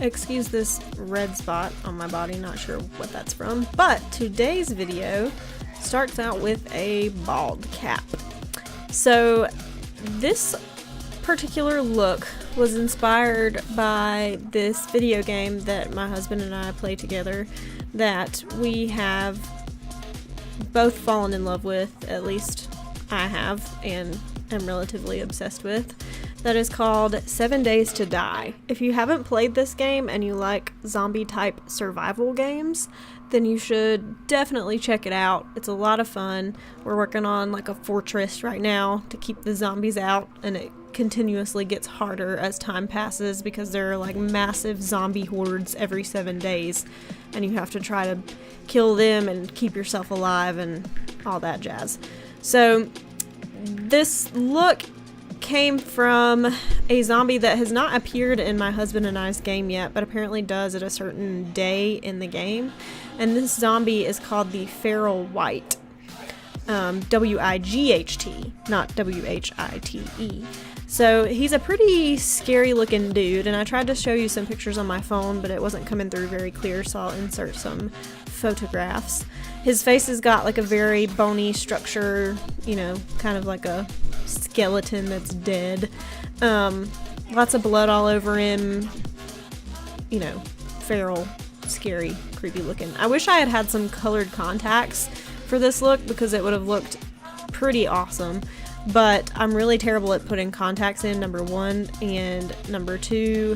Excuse this red spot on my body, not sure what that's from. But today's video starts out with a bald cap. So this particular look was inspired by this video game that my husband and I play together that we have both fallen in love with, at least I have, and am relatively obsessed with. That is called 7 Days to Die. If you haven't played this game and you like zombie type survival games, then you should definitely check it out. It's a lot of fun. We're working on like a fortress right now to keep the zombies out, and it continuously gets harder as time passes because there are like massive zombie hordes every 7 days, and you have to try to kill them and keep yourself alive and all that jazz. So this look came from a zombie that has not appeared in my husband and I's game yet, but apparently does at a certain day in the game. And this zombie is called the Feral Wight. W-I-G-H-T, not W-H-I-T-E. So he's a pretty scary looking dude, and I tried to show you some pictures on my phone, but it wasn't coming through very clear, so I'll insert some photographs. His face has got like a very bony structure, you know, kind of like a skeleton that's dead. Lots of blood all over him, you know, feral, scary, creepy looking. I wish I had had some colored contacts for this look because it would have looked pretty awesome, but I'm really terrible at putting contacts in, number one, and number two,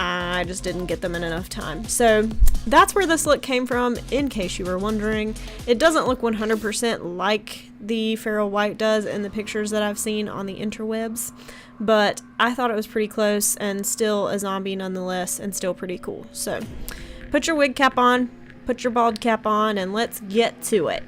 I just didn't get them in enough time. So that's where this look came from, in case you were wondering. It doesn't look 100% like the Feral Wight does in the pictures that I've seen on the interwebs, but I thought it was pretty close and still a zombie nonetheless, and still pretty cool. So put your wig cap on, put your bald cap on, and let's get to it.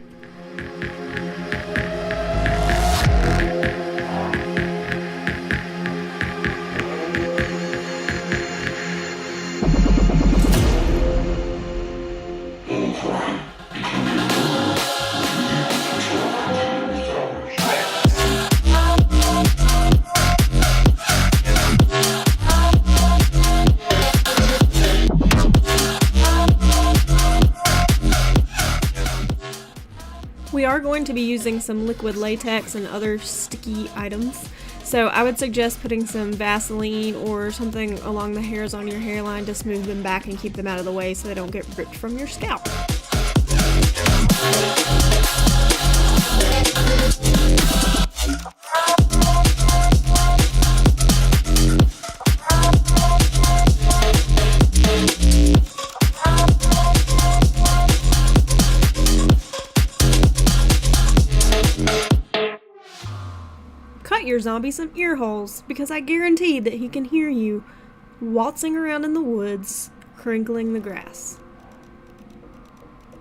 We are going to be using some liquid latex and other sticky items, so I would suggest putting some Vaseline or something along the hairs on your hairline to smooth them back and keep them out of the way so they don't get ripped from your scalp. Cut your zombie some ear holes, because I guarantee that he can hear you waltzing around in the woods, crinkling the grass.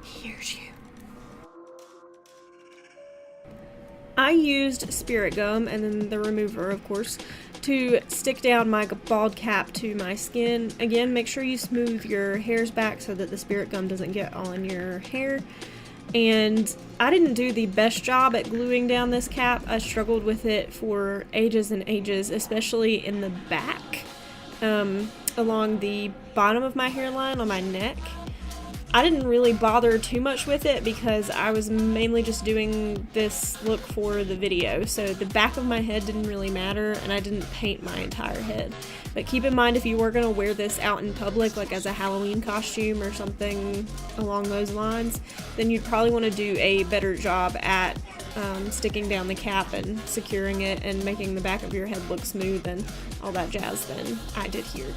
He hears you. I used spirit gum, and then the remover, of course, to stick down my bald cap to my skin. Again, make sure you smooth your hairs back so that the spirit gum doesn't get all in your hair. And I didn't do the best job at gluing down this cap. I struggled with it for ages and ages, especially in the back, along the bottom of my hairline on my neck. I didn't really bother too much with it because I was mainly just doing this look for the video, so the back of my head didn't really matter, and I didn't paint my entire head. But keep in mind, if you were going to wear this out in public, like as a Halloween costume or something along those lines, then you'd probably want to do a better job at sticking down the cap and securing it and making the back of your head look smooth and all that jazz than I did here.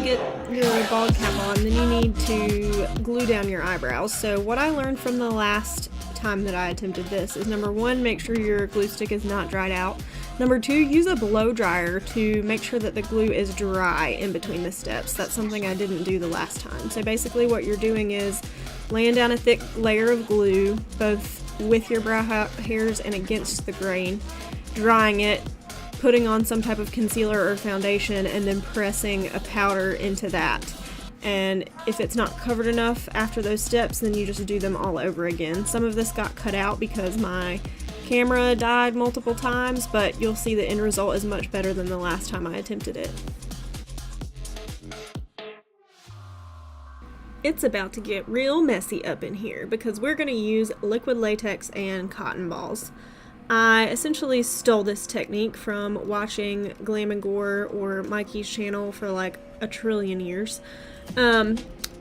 get your bald cap on, then you need to glue down your eyebrows. So what I learned from the last time that I attempted this is, number one, make sure your glue stick is not dried out. Number two, use a blow dryer to make sure that the glue is dry in between the steps. That's something I didn't do the last time. So basically what you're doing is laying down a thick layer of glue, both with your brow hairs and against the grain, drying it, putting on some type of concealer or foundation, and then pressing a powder into that. And if it's not covered enough after those steps, then you just do them all over again. Some of this got cut out because my camera died multiple times, but you'll see the end result is much better than the last time I attempted it. It's about to get real messy up in here because we're going to use liquid latex and cotton balls. I essentially stole this technique from watching Glam and Gore or Mikey's channel for like a trillion years.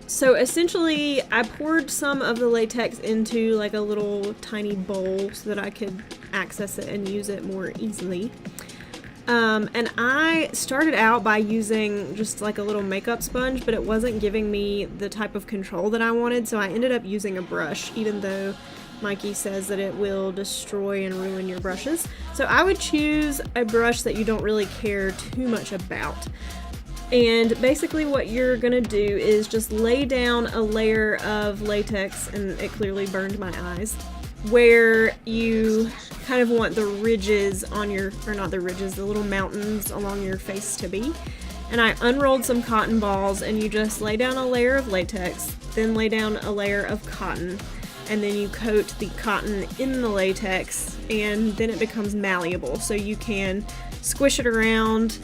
So essentially I poured some of the latex into like a little tiny bowl so that I could access it and use it more easily. And I started out by using just like a little makeup sponge, but it wasn't giving me the type of control that I wanted, so I ended up using a brush, even though Mikey says that it will destroy and ruin your brushes. So I would choose a brush that you don't really care too much about. And basically what you're gonna do is just lay down a layer of latex, and it clearly burned my eyes, where you kind of want the ridges on your, or not the ridges, the little mountains along your face to be. And I unrolled some cotton balls, and you just lay down a layer of latex, then lay down a layer of cotton, and then you coat the cotton in the latex, and then it becomes malleable, so you can squish it around,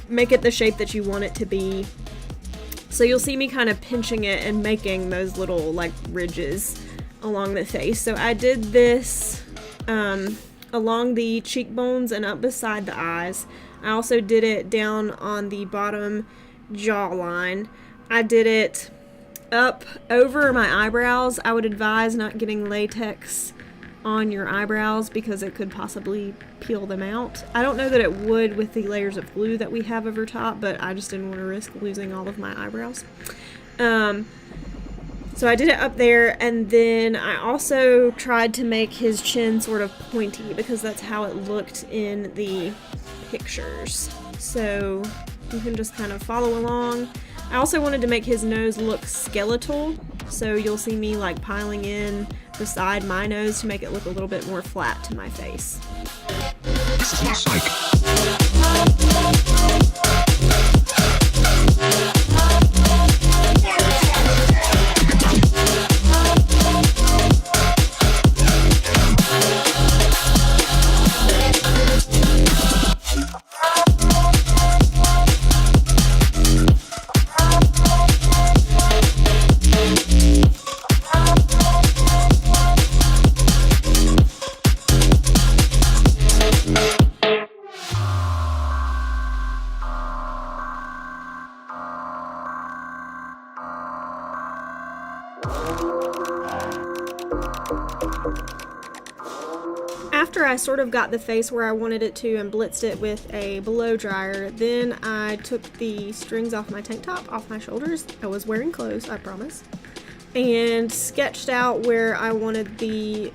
make it the shape that you want it to be. So you'll see me kind of pinching it and making those little like ridges along the face. So I did this along the cheekbones and up beside the eyes. I also did it down on the bottom jawline. I did it up over my eyebrows. I would advise not getting latex on your eyebrows because it could possibly peel them out. I don't know that it would with the layers of glue that we have over top, but I just didn't want to risk losing all of my eyebrows. So I did it up there, and then I also tried to make his chin sort of pointy because that's how it looked in the pictures. So you can just kind of follow along. I also wanted to make his nose look skeletal, so you'll see me like piling in beside my nose to make it look a little bit more flat to my face. Psych. After I sort of got the face where I wanted it to and blitzed it with a blow dryer, then I took the strings off my tank top, off my shoulders. I was wearing clothes, I promise. And sketched out where I wanted the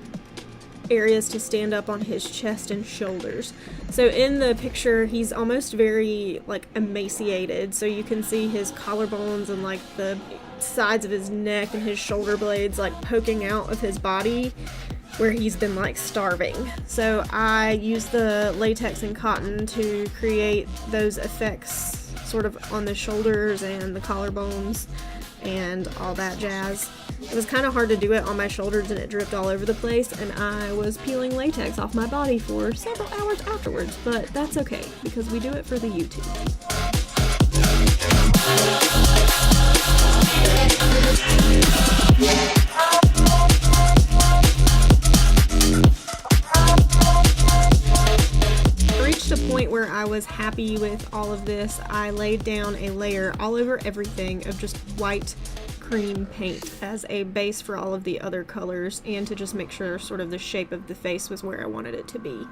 areas to stand up on his chest and shoulders. So in the picture, he's almost very like emaciated, so you can see his collarbones and like the sides of his neck and his shoulder blades like poking out of his body where he's been like starving. So I used the latex and cotton to create those effects sort of on the shoulders and the collarbones and all that jazz. It was kind of hard to do it on my shoulders and it dripped all over the place, and I was peeling latex off my body for several hours afterwards, but that's okay because we do it for the YouTube. Reached a point where I was happy with all of this. I laid down a layer all over everything of just white cream paint as a base for all of the other colors, and to just make sure sort of the shape of the face was where I wanted it to be.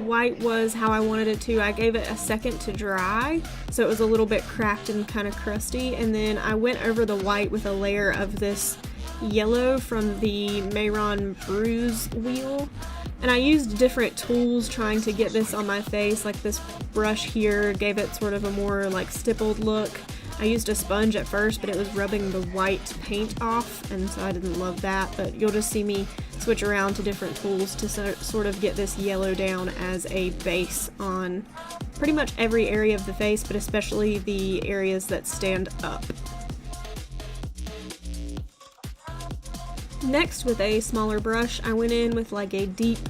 white was how I wanted it to. I gave it a second to dry, so it was a little bit cracked and kind of crusty, and then I went over the white with a layer of this yellow from the Mayron Bruise wheel. And I used different tools trying to get this on my face, like this brush here gave it sort of a more like stippled look. I used a sponge at first, but it was rubbing the white paint off, and so I didn't love that, but you'll just see me switch around to different tools to sort of get this yellow down as a base on pretty much every area of the face, but especially the areas that stand up. Next, with a smaller brush, I went in with like a deep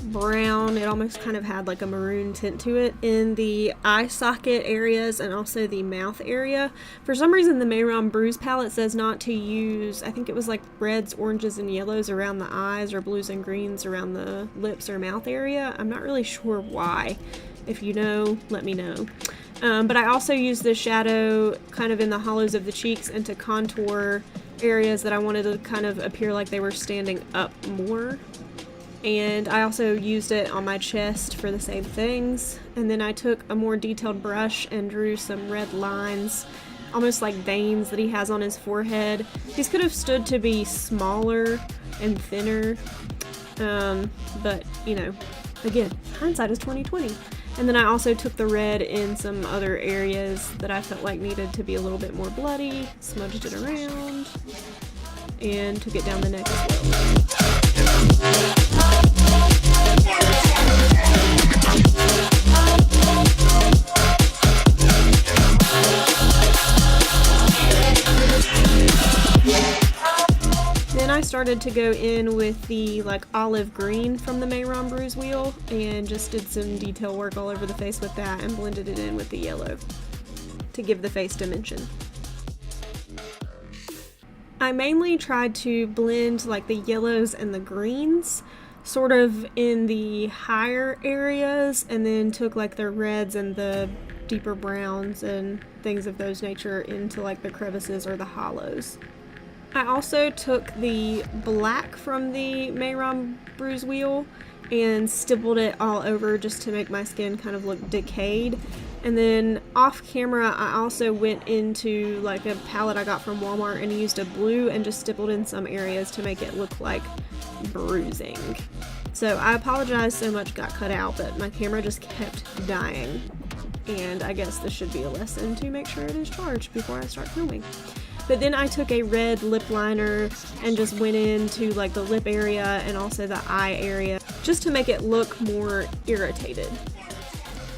brown, it almost kind of had like a maroon tint to it, in the eye socket areas and also the mouth area. For some reason the Mayron Bruise palette says not to use, I think it was like reds, oranges, and yellows around the eyes, or blues and greens around the lips or mouth area. I'm not really sure why. If you know, let me know. But I also used the shadow kind of in the hollows of the cheeks and to contour areas that I wanted to kind of appear like they were standing up more. And I also used it on my chest for the same things. And then I took a more detailed brush and drew some red lines, almost like veins that he has on his forehead. These could have stood to be smaller and thinner, but you know, again, hindsight is 20/20. And then I also took the red in some other areas that I felt like needed to be a little bit more bloody, smudged it around, and took it down the neck as well. Then I started to go in with the like olive green from the Mayron Bruise wheel and just did some detail work all over the face with that and blended it in with the yellow to give the face dimension. I mainly tried to blend like the yellows and the greens sort of in the higher areas, and then took like the reds and the deeper browns and things of those nature into like the crevices or the hollows. I also took the black from the Mayron Bruise wheel and stippled it all over just to make my skin kind of look decayed. And then off camera I also went into like a palette I got from Walmart and used a blue and just stippled in some areas to make it look like bruising. So I apologize, so much got cut out, but my camera just kept dying. And I guess this should be a lesson to make sure it is charged before I start filming. But then I took a red lip liner and just went into like the lip area and also the eye area just to make it look more irritated.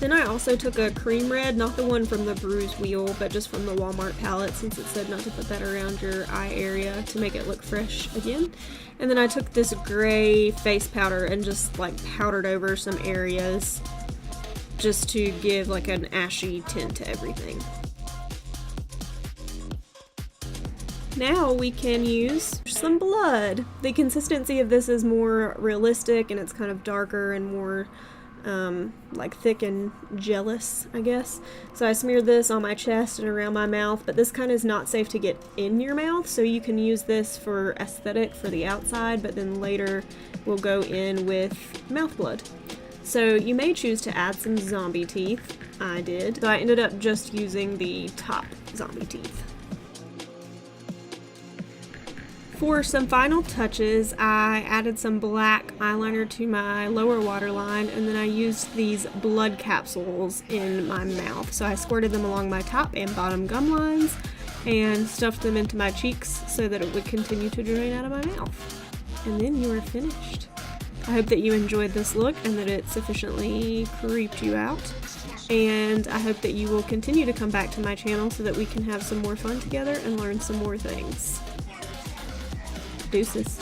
Then I also took a cream red, not the one from the Bruise wheel, but just from the Walmart palette, since it said not to put that around your eye area to make it look fresh again. And then I took this gray face powder and just like powdered over some areas just to give like an ashy tint to everything. Now we can use some blood. The consistency of this is more realistic and it's kind of darker and more like thick and gellous, I guess. So I smeared this on my chest and around my mouth, but this kind of is not safe to get in your mouth, so you can use this for aesthetic for the outside, but then later we'll go in with mouth blood. So you may choose to add some zombie teeth. I did. So I ended up just using the top zombie teeth. For some final touches, I added some black eyeliner to my lower waterline, and then I used these blood capsules in my mouth. So I squirted them along my top and bottom gum lines and stuffed them into my cheeks so that it would continue to drain out of my mouth. And then you are finished. I hope that you enjoyed this look and that it sufficiently creeped you out. And I hope that you will continue to come back to my channel so that we can have some more fun together and learn some more things. Deuces.